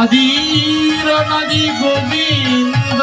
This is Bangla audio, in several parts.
আদির অনাদি গোবিন্দ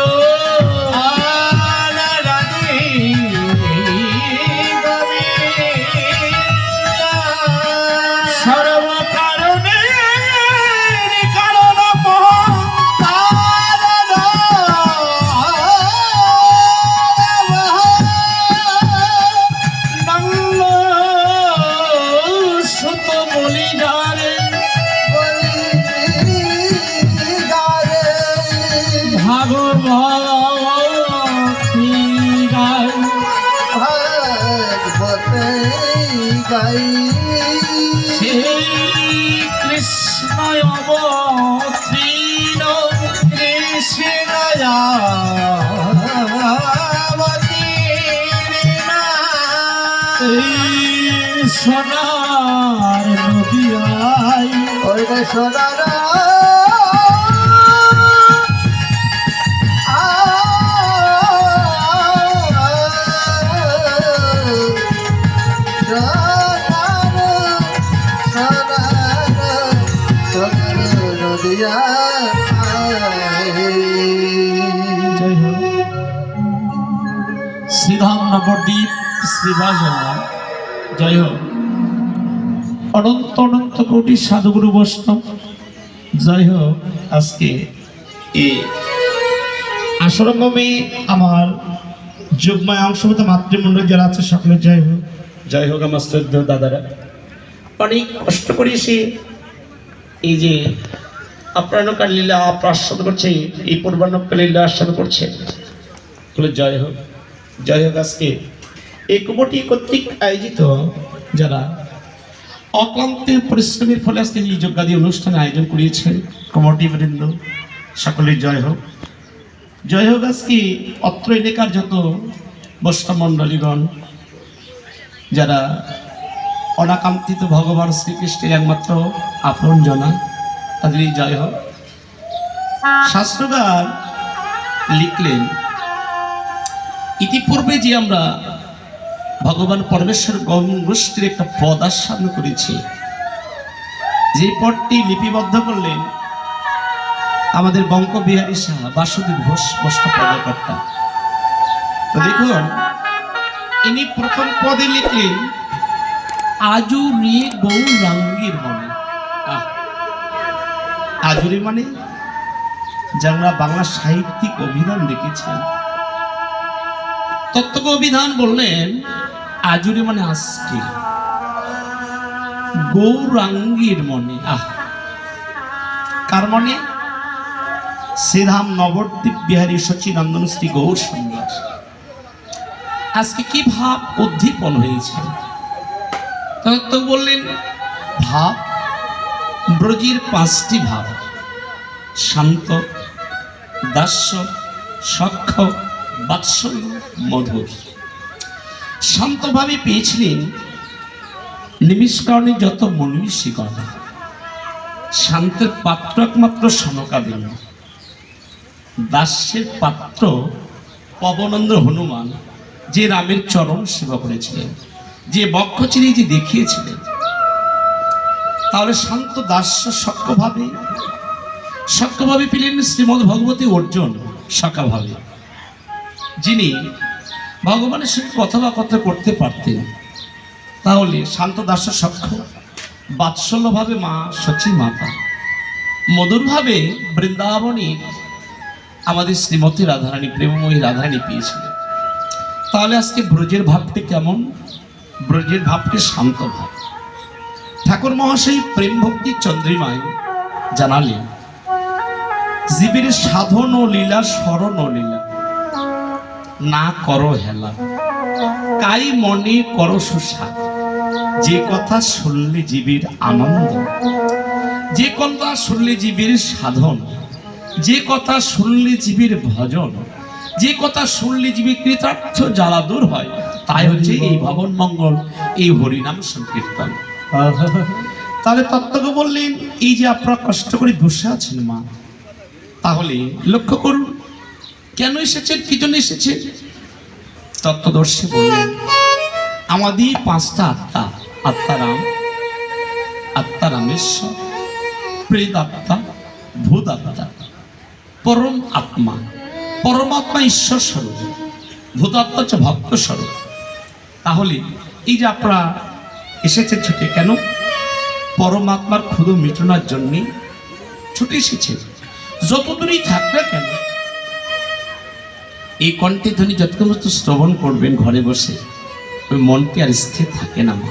সোনার নদিয়ায় ওই রে সোনার শ্রীধাম নবদ্বীপ শ্রীবাজা জয় হোক। অনন্ত অনন্ত কোটি সাধুগুরু বৈষ্ণব জয় হোক। আজকে এই আশ্রমে আমার যুগ্মায় অংশগত মাতৃমণ্ডল যারা আছে সকলে জয় হোক। জয় হোক আমার শ্রদ্ধেয় দাদারা। অনেক কষ্ট করে সে এই যে আপ্রাণকার লীলা আস্বাদ করছে, এই পূর্বাণকার লীলা আস্বাদ করছে, জয় হোক জয় হোক। আজকে এই কমিটি কর্তৃক আয়োজিত যারা অক্লান্ত পরিশ্রমের ফলে আজকে এই যজ্ঞাদি অনুষ্ঠানে আয়োজন করিয়েছেন কমিটি বৃন্দ সকলের জয় হোক জয় হোক। আজকে অত্র এলাকার যত বৈষ্ণব মণ্ডলীগণ যারা অনাকাঙ্ক্ষিত ভগবান শ্রীকৃষ্ণের একমাত্র আপন জনা তাদেরই জয় হোক। শাস্ত্রকার লিখলেন ইতিপূর্বে যে আমরা ভগবান পরমেশ্বর গঙ্গোষ্ঠীর একটা পদ আস্বাদন করেছি, যে পদটি লিপিবদ্ধ করলেন আমাদের বঙ্কবিহারী সাহা বাসুদেব ঘোষ বৈষ্ণব পদকর্তা। তো দেখুন ইনি প্রথম পদে লিখলেন আজুরি গৌরাঙ্গীর মনে। আজুরি মানে যারা বাংলা সাহিত্যিক অভিধান লিখেছেন, তত্ত্ব অভিধান বললেন আজুরি মানে আজকে, গৌরাঙ্গীর মনে। কার মনে? শ্রীধাম নবদ্বীপ বিহারী সচিনন্দন শ্রী গৌর সুন্দর। আজকে কি ভাব উদ্দীপন হয়েছে? তত্ত্ব বললেন ভাব ব্রজের পাঁচটি ভাব, শান্ত, দাস্য, সখ্য, বাৎসল্য, মধুর। শান্তভাবে পেয়েছিলেন নিমিষকারণে যত মনীষীগণ। শান্তের পাত্র একমাত্র সনকাদিন, দাস্যের পাত্র পবনন্দ হনুমান, যে রামের চরণ সেবা করেছিলেন, যে বক্ষ চিরে যে দেখিয়েছিলেন। তাহলে শান্ত দাস্য সখ্যভাবে পেলেন শ্রীমদ্ ভগবতী অর্জুন সখাভাবে, যিনি ভগবানের সঙ্গে কথাবার্তা করতে পারতেন। তাহলে শান্ত দাস সখ্য, বাৎসল্যভাবে মা সচী মাতা, মধুরভাবে বৃন্দাবনী আমাদের শ্রীমতী রাধারানী প্রেমময়ী রাধারানী পেয়েছিলেন। তাহলে আজকে ব্রজের ভাবটি কেমন? ব্রজের ভাবটি শান্ত ভাব। ঠাকুর মহাশয় প্রেম ভক্তি চন্দ্রিমায় জানালেন জীবের সাধন ও লীলা স্মরণ ও লীলা না করো হেলা, কাই মনে করো সুস্বাদ। যে কথা শুনলে জীবের আনন্দ, যে কথা শুনলে জীবের সাধন, যে কথা শুনলে জীবের ভজন, যে কথা শুনলে জীবের কৃতার্থ জ্বালা দূর হয়, তাই হচ্ছে এই ভবন মঙ্গল, এই হরিনাম সংকীর্তন। তাহলে তত্ত্বকে বললেন এই যে আপনারা কষ্ট করে বসে আছেন মা, তাহলে লক্ষ্য করুন কেন এসেছেন, কি জন্য এসেছেন। তত্ত্বদর্শী বললেন আমাদের পাঁচটা আত্মা, আত্মারাম আত্মা রামেশ্বর, প্রেত আত্মা, ভূত আত্মা, পরম আত্মা। পরমাত্মা ঈশ্বর স্বরূপ, ভূতাত্মা হচ্ছে ভক্ত স্বরূপ। তাহলে এই যে আপনারা এসেছেন ছুটে কেন? পরমাত্মার ক্ষুধা মেটানোর জন্যে ছুটে এসেছে। যতদূরই থাক না কেন, এই কণ্ঠে ধ্বনি যতক্ষণ শ্রবণ করবেন ঘরে বসে, ওই মনটি আর স্থির থাকে না। মা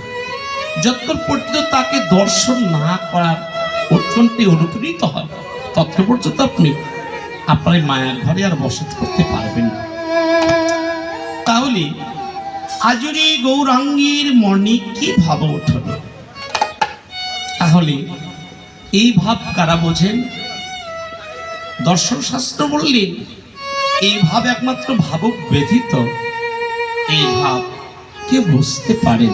যতক্ষণ পর্যন্ত তাকে দর্শন না করার অত্যন্তই অনুপ্রেরিত হয়, ততক্ষণ পর্যন্ত আপনি আপনার এই মায়ার ঘরে আর বসত করতে পারবেন না। তাহলে আজুরি গৌরাঙ্গীর মনে কি ভাব উঠল? তাহলে এই ভাব কারা বোঝেন? দর্শন শাস্ত্র বললেন এই ভাব একমাত্র ভাবক ব্যতীত এই ভাব কে বুঝতে পারেন।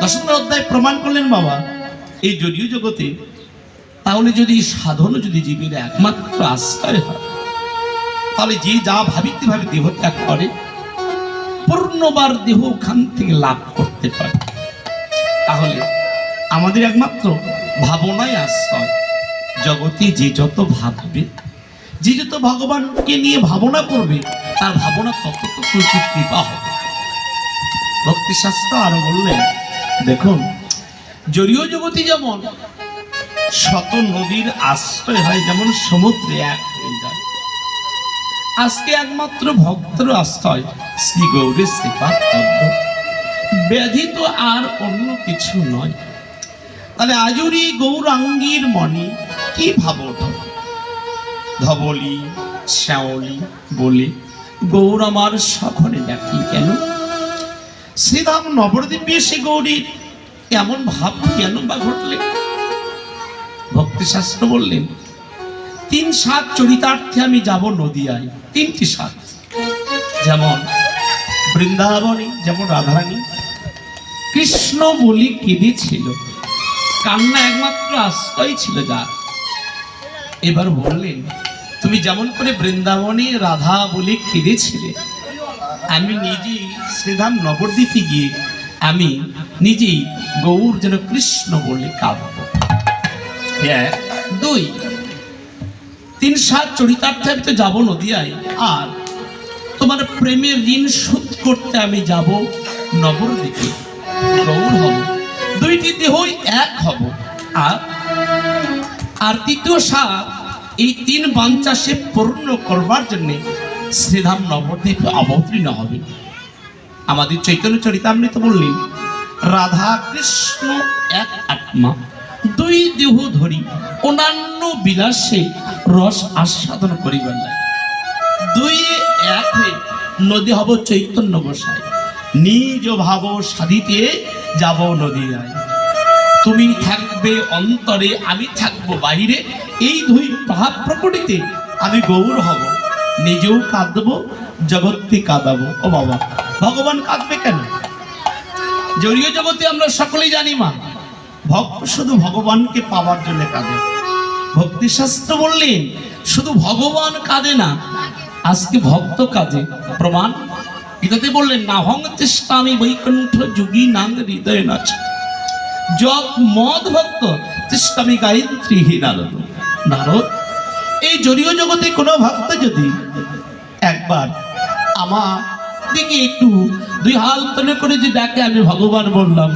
10 অধ্যায় প্রমাণ করলেন বাবা এই জড়ীয় জগতে। তাহলে যদি সাধন যদি জীবের একমাত্র আশ্রয় হয়, তাহলে যে যা ভাবিতে ভাবে দেহ ত্যাগ করে পূর্ণবার দেহ ওখান থেকে লাভ করতে পারে। তাহলে আমাদের একমাত্র ভাবনাই আশ্রয়। জগতে যে যত ভাববে, যে যত ভগবানকে নিয়ে ভাবনা করবে, তার ভাবনা তত তো প্রচুর কৃপা হবে। ভক্তিশাস্ত্র আরো বললেন, দেখুন জড়ীয় জগতে যেমন শত নদীর আশ্রয় হয়, যেমন সমুদ্রে এক হয়ে যায়, আজকে একমাত্র ভক্তর আশ্রয় শ্রী গৌরের শ্রীপাদ পদ্ম, ব্যাধিত আর অন্য কিছু নয়। তাহলে আজুরি গৌরাঙ্গীর মনে কি ভাব ওঠে? ধবলি শ্যাওলি বলে গৌর আমার সখনে ডাকি কেন? শ্রীধাম নবদ্বীপে সে গৌরীর এমন ভাব কেন বা ঘটলে? ভক্তিশাস্ত্র বললেন 3 সাত চরিতার্থে আমি যাব নদিয়ায়। 3টি সাত, যেমন বৃন্দাবনী, যেমন রাধারানী কৃষ্ণ বলি কেঁদেছিল, কান্না একমাত্র আশ্রয় ছিল যার। এবার বললেন তুমি যেমন করে বৃন্দাবনে রাধা বলে কেঁদেছিলে, আমি নিজেই শ্রীধাম নবদ্বীপে গিয়ে আমি নিজেই গৌর যেন কৃষ্ণ বলে কাঁদব। 1 2 3 সাত চরিতার্থে আমি তো যাবো নদিয়ায়, আর তোমার প্রেমের ঋণ শোধ করতে আমি যাব নবদ্বীপে, গৌর হব, 2টি দেহই এক হব। আর 3য় সাত, এই 3 বাঞ্ছা সে পূর্ণ করবার জন্য শ্রীধাম নবদ্বীপে অবতীর্ণ হবে। আমাদের চৈতন্য চরিতামৃত বললেন রাধা কৃষ্ণ এক আত্মা, 2 দেহ ধরি অন্যান্য বিলাসে রস আস্বাদন করিবার লাগে, 2 এক হয়ে নদী হব চৈতন্য গোসাই, নিজ ভাব সাধিতে যাব নদিয়ায়। তুমি থাকবে অন্তরে, আমি থাকবো বাহিরে, এই 2 ভাব প্রকটিতে আমি গৌর হব, নিজেও কাঁদবো, জগৎকে কাঁদাবো। ও বাবা, ভগবান কাঁদবে কেন? জড়ীয় জগতে আমরা সকলেই জানি মা, ভক্ত শুধু ভগবানকে পাওয়ার জন্য কাঁদে। ভক্তিশাস্ত্র বললেন শুধু ভগবান কাঁদে না, আজকে ভক্ত কাঁদে। প্রমাণ গীতাতে বললেন না হং তিষ্ঠামি বৈকুণ্ঠ যোগী নাং হৃদয় নাচ, যত মদ ভক্ত তিষ্ঠামি গায়ত্রী হি নারদ। নারদ, এই জড়ীয় জগতে কোনো ভক্ত যদি একবার আমার দিকে একটু 2 হাত তুলে করে যে ডাকে আমি ভগবান বললাম,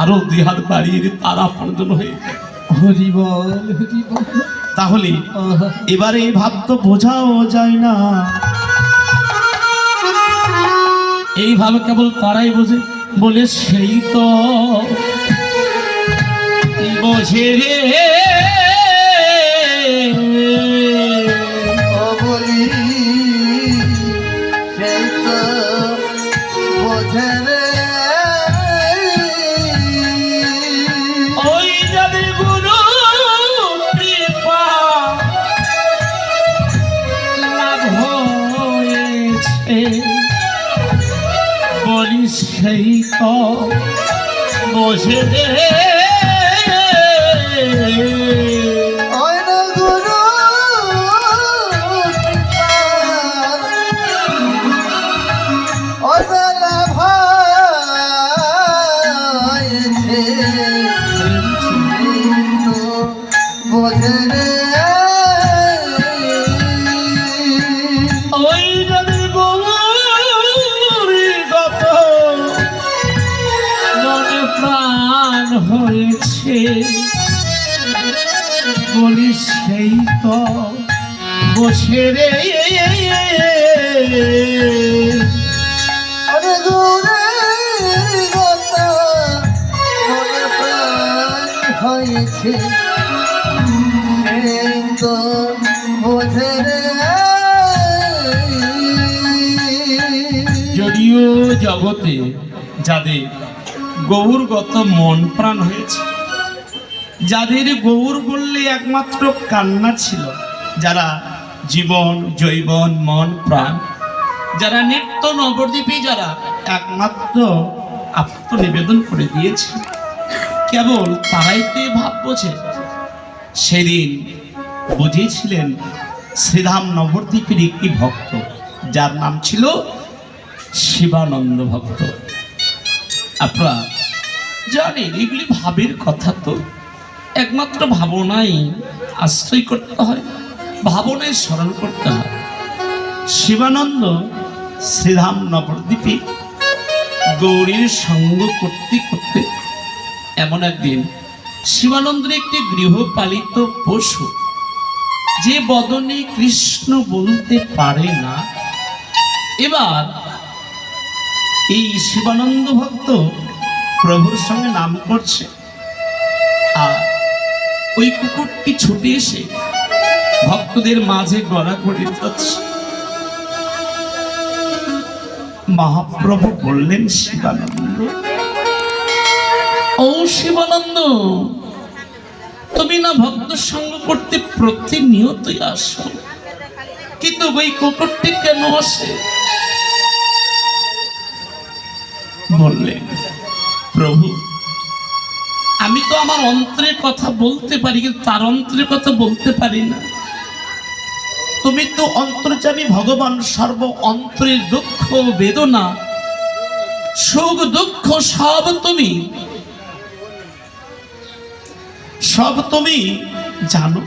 আরো 2 হাত বাড়িয়ে তারা পর্যন্ত হয়ে যায়। হরি বল, হরি বল। তাহলে এবারে এই ভাব তো বোঝাও যায় না, এইভাবে কেবল তারাই বোঝে, বলে সেই তো বোঝে রে বলি, সেই তো বোঝে রে। ওই যাদের গুরু কৃপা লাভ হয়েছে, বলি সেই তো বোঝে রে। ওই না গুরু ওই বেলা ভাইছে, সেই তো বসে রে আরে গৌরের কথা মনে প্রাণ হয়েছে এই তো বোঝে রে যদিও জগতে যাদের গৌরগত মন প্রাণ হয়েছে, যাদের গৌর বললে একমাত্র কান্না ছিল, যারা জীবন জৈবন মন প্রাণ, যারা নিত্য নবদ্বীপে যারা একমাত্র আত্মনিবেদন করে দিয়েছে, কেবল তারাই তো ভাব বোঝে। সেদিন বুঝিয়েছিলেন শ্রীধাম নবদ্বীপের একটি ভক্ত, যার নাম ছিল শিবানন্দ ভক্ত। আপনারা জানেন এগুলি ভাবের কথা, তো একমাত্র ভাবনাই আশ্রয় করতে হয়, ভাবনায় স্মরণ করতে হয়। শিবানন্দ শ্রীধাম নবদ্বীপে গৌরীর সঙ্গ করতে করতে এমন একদিন শিবানন্দের একটি গৃহপালিত পশু, যে বদনে কৃষ্ণ বলতে পারে না, এবার এই শিবানন্দ ভক্ত প্রভুর সঙ্গে নাম করছে, আর ওই কুকুরটি ছুটে এসে ভক্তদের মাঝে গড়াগড়ি যাচ্ছে। মহাপ্রভু বললেন, শিবানন্দ, ও শিবানন্দ, তুমি না ভক্ত সঙ্গ করতে প্রতিনিয়তই আসো, কিন্তু ওই কুকুরটি কেন আসে? বললেন, প্রভু, আমি তো আমার অন্তরের কথা বলতে পারি, কিন্তু তার অন্তরের কথা বলতে পারি না। তুমি তো অন্তর্যামী ভগবান, সর্ব অন্তরের দুঃখ বেদনা সুখ দুঃখ সব তুমি জানো।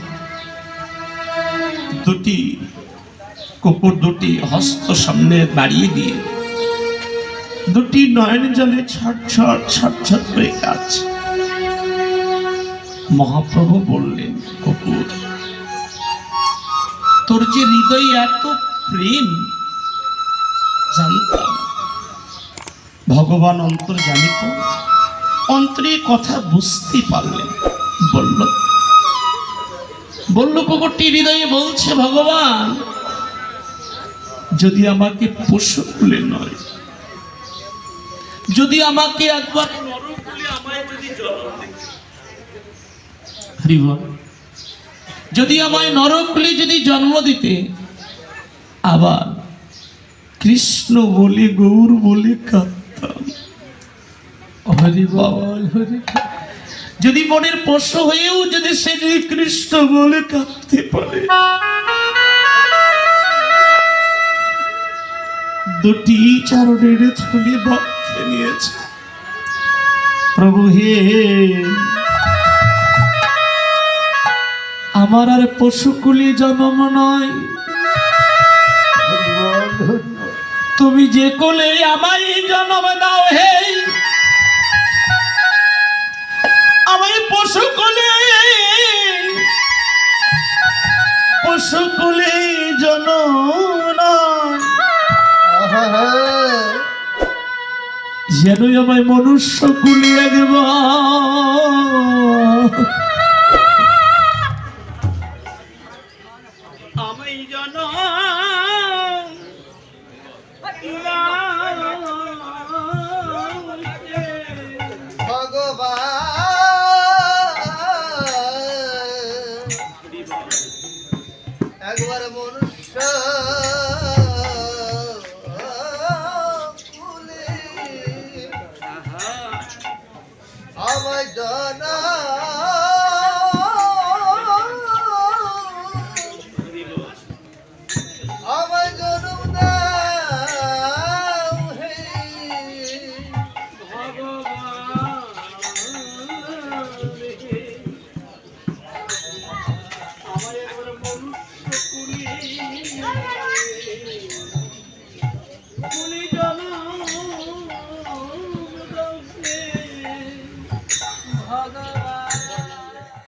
দুটি কুকুর দুটি হস্ত সামনে বাড়িয়ে দিয়ে দুটি নয়ন জলে ছটছট ছটছট করে কাঁদছে। মহাপ্রভু বললেন, কুকুর, তোর যে হৃদয়ে এত প্রেম জানতাম। ভগবান অন্তর জানিত, অন্তরের কথা বুঝতে পারলেন। বলল কুকুরটি হৃদয়ে বলছে, ভগবান, যদি আমাকে পশু কুলে নয়, যদি আমাকে একবার নরকুলে আমায় যদি জন্ম দিতে, যদি আমায় নরকুলে যদি জন্ম দিতে, আবার কৃষ্ণ বলে গৌর বলে কাঁদতাম। হরি বল, হরি। যদি মনের পশু হয়েও যদি সে কৃষ্ণ বলে কাঁদতে পারে, দুটি চরণের থলি বক্ষে নিয়েছে। প্রভু হে, আমার আর পশুকুলি জন্ম নয়, তুমি যে কোলে আমায় জন্ম দাও, হে আমায় পশুকুলে জন্ম নয়, যেন আমায় মনুষ্য কুলি একবার আমায় জন একবার মনুষ্য কুলে আমায় জানা আমায় জন্ম দাও, হে ভগবান।